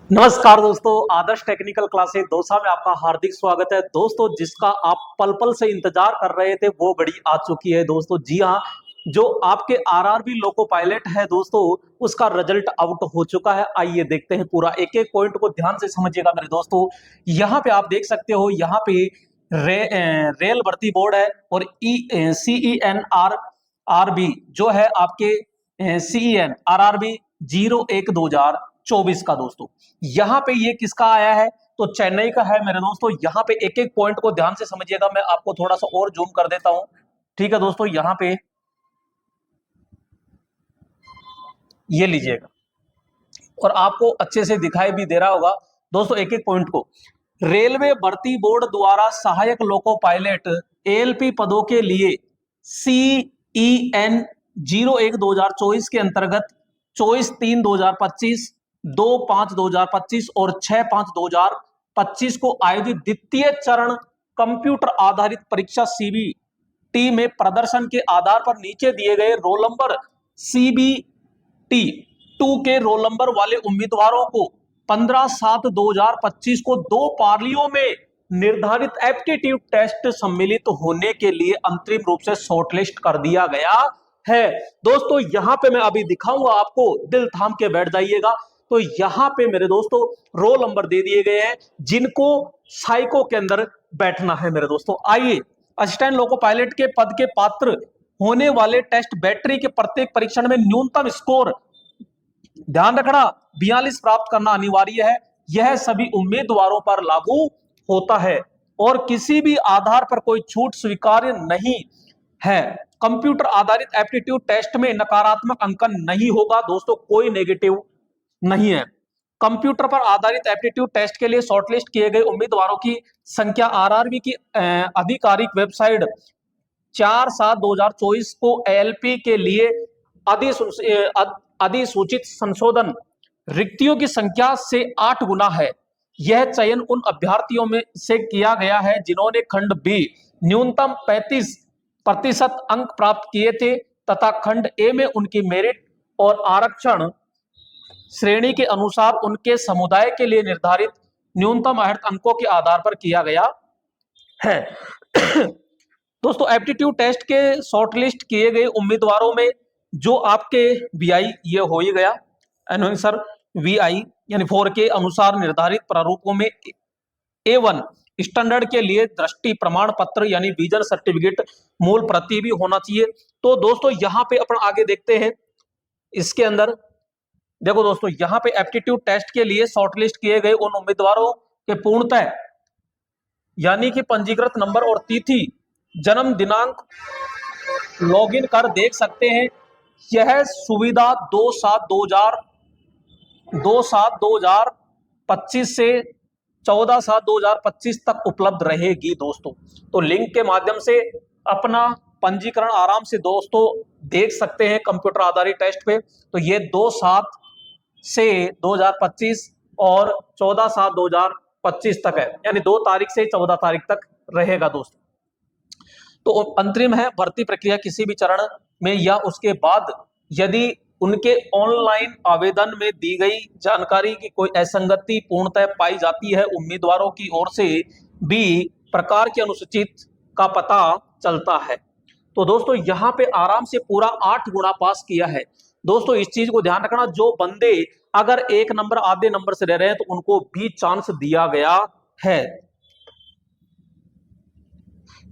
नमस्कार दोस्तों, आदर्श technical classes Dausa में आपका हार्दिक स्वागत है। दोस्तों, जिसका आप पल पल से इंतजार कर रहे थे वो घड़ी आ चुकी है दोस्तों। जी हाँ, जो आपके आरआरबी लोको पायलट है दोस्तों, उसका रिजल्ट आउट हो चुका है। आइए देखते हैं पूरा, एक एक पॉइंट को ध्यान से समझिएगा मेरे दोस्तों। यहाँ पे आप देख सकते हो, यहाँ पे रेल भर्ती बोर्ड है और CEN RRB जो है आपके CEN RRB 01/2024 का दोस्तों। यहाँ पे ये किसका आया है तो चेन्नई का है मेरे दोस्तों। यहाँ पे एक एक पॉइंट को ध्यान से समझिएगा, मैं आपको थोड़ा सा और जूम कर देता हूं। ठीक है दोस्तों, यहाँ पे ये लीजिएगा और आपको अच्छे से दिखाई भी दे रहा होगा दोस्तों एक एक पॉइंट को। रेलवे भर्ती बोर्ड द्वारा सहायक लोको पायलट ALP पदों के लिए CEN 01/2024 के अंतर्गत 24/3/2025, 2/5/2025 और 6/5/2025 को आयोजित द्वितीय चरण कंप्यूटर आधारित परीक्षा CBT में प्रदर्शन के आधार पर नीचे दिए गए रोल नंबर CBT 2 के रोल नंबर वाले उम्मीदवारों को 15/7/2025 को 2 पालियों में निर्धारित एप्टीट्यूड टेस्ट सम्मिलित होने के लिए अंतरिम रूप से शॉर्टलिस्ट कर दिया गया है। दोस्तों यहां पे मैं अभी दिखाऊंगा आपको, दिल थाम के बैठ जाइएगा। तो यहां पे मेरे दोस्तों रोल नंबर दे दिए गए हैं जिनको साइको के अंदर बैठना है मेरे दोस्तों। आइए, असिस्टेंट लोको पायलट के पद के पात्र होने वाले टेस्ट बैटरी के प्रत्येक परीक्षण में न्यूनतम स्कोर, ध्यान रखना, 42 प्राप्त करना अनिवार्य है। यह सभी उम्मीदवारों पर लागू होता है और किसी भी आधार पर कोई छूट स्वीकार्य नहीं है। कंप्यूटर आधारित एप्टीट्यूड टेस्ट में नकारात्मक अंकन नहीं होगा दोस्तों, कोई नेगेटिव नहीं है। कंप्यूटर पर आधारित एप्टीट्यूड टेस्ट के लिए शॉर्टलिस्ट किए गए उम्मीदवारों की संख्या आरआरबी की आधिकारिक वेबसाइट 4/7/2024 को ALP के लिए अधिसूचित संशोधन रिक्तियों की संख्या से 8 गुना है। यह चयन उन अभ्यर्थियों में से किया गया है जिन्होंने खंड बी न्यूनतम 35% अंक प्राप्त किए थे तथा खंड ए में उनकी मेरिट और आरक्षण श्रेणी के अनुसार उनके समुदाय के लिए निर्धारित न्यूनतम अर्हता अंकों के आधार पर किया गया है। दोस्तों एप्टीट्यूड टेस्ट के शॉर्टलिस्ट किए गए उम्मीदवारों में जो आपके VI ये हो ही गया, सर VI यानी 4 के अनुसार निर्धारित प्रारूपों में A1 स्टैंडर्ड के लिए दृष्टि प्रमाण पत्र यानी विजन सर्टिफिकेट मूल प्रति भी होना चाहिए। तो दोस्तों यहाँ पे अपन आगे देखते हैं, इसके अंदर देखो दोस्तों, यहाँ पे एप्टीट्यूड टेस्ट के लिए शॉर्टलिस्ट किए गए उन उम्मीदवारों के पूर्णतः यानी कि पंजीकृत नंबर और तिथि जन्म दिनांक लॉगिन कर देख सकते हैं। यह सुविधा 2/7/2025 से 14/7/2025 तक उपलब्ध रहेगी दोस्तों। तो लिंक के माध्यम से अपना पंजीकरण आराम से दोस्तों देख सकते हैं कंप्यूटर आधारित टेस्ट पे। तो ये 2/7 से 2025 और 14/7/2025 तक है, यानी 2 तारीख से 14 तारीख तक रहेगा दोस्तों। तो अंतरिम है भर्ती प्रक्रिया किसी भी चरण में या उसके बाद यदि उनके ऑनलाइन आवेदन में दी गई जानकारी की कोई असंगति पूर्णतः पाई जाती है, उम्मीदवारों की ओर से भी प्रकार की अनुसूचित का पता चलता है। तो दोस्तों यहाँ पे आराम से पूरा 8 गुना पास किया है दोस्तों। इस चीज को ध्यान रखना, जो बंदे अगर 1 नंबर आधे नंबर से रह रहे हैं तो उनको भी चांस दिया गया है।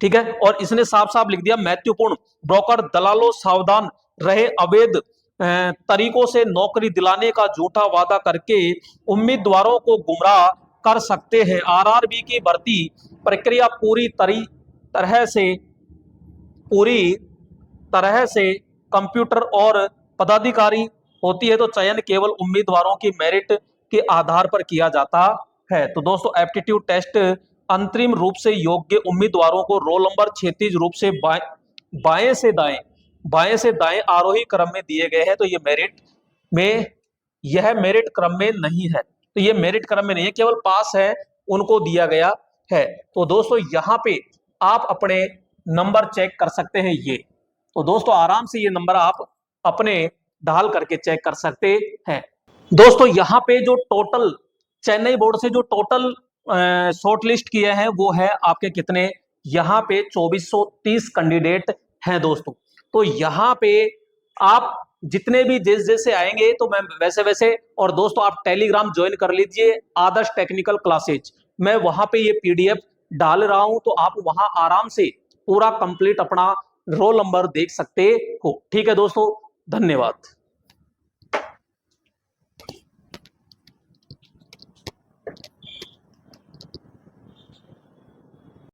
ठीक है, और इसने साफ साफ लिख दिया, महत्वपूर्ण ब्रोकर दलालों सावधान रहे, अवैध तरीकों से नौकरी दिलाने का झूठा वादा करके उम्मीदवारों को गुमराह कर सकते हैं। आरआरबी की भर्ती प्रक्रिया पूरी तरह से कंप्यूटर और पदाधिकारी होती है। तो चयन केवल उम्मीदवारों की मेरिट के आधार पर किया जाता है। तो दोस्तों एप्टीट्यूड टेस्ट अंतरिम रूप से योग्य उम्मीदवारों को रोल नंबर क्षैतिज रूप से बाएं से दाएं आरोही क्रम में दिए गए हैं। तो ये मेरिट क्रम में नहीं है, तो ये मेरिट क्रम में नहीं है, केवल पास है उनको दिया गया है। तो दोस्तों यहाँ पे आप अपने नंबर चेक कर सकते हैं ये। तो दोस्तों आराम से ये नंबर आप अपने डाल करके चेक कर सकते हैं। दोस्तों यहाँ पे जो टोटल चेन्नई बोर्ड से जो टोटल शॉर्ट लिस्ट किए हैं वो है आपके कितने, यहाँ पे 2430 कैंडिडेट हैं दोस्तों। तो यहाँ पे आप जितने भी जिस जैसे आएंगे तो मैं वैसे वैसे, और दोस्तों आप टेलीग्राम ज्वाइन कर लीजिए आदर्श टेक्निकल क्लासेज, मैं वहां पे ये पीडीएफ डाल रहा हूं, तो आप वहां आराम से पूरा कंप्लीट अपना रोल नंबर देख सकते हो। ठीक है दोस्तों, धन्यवाद।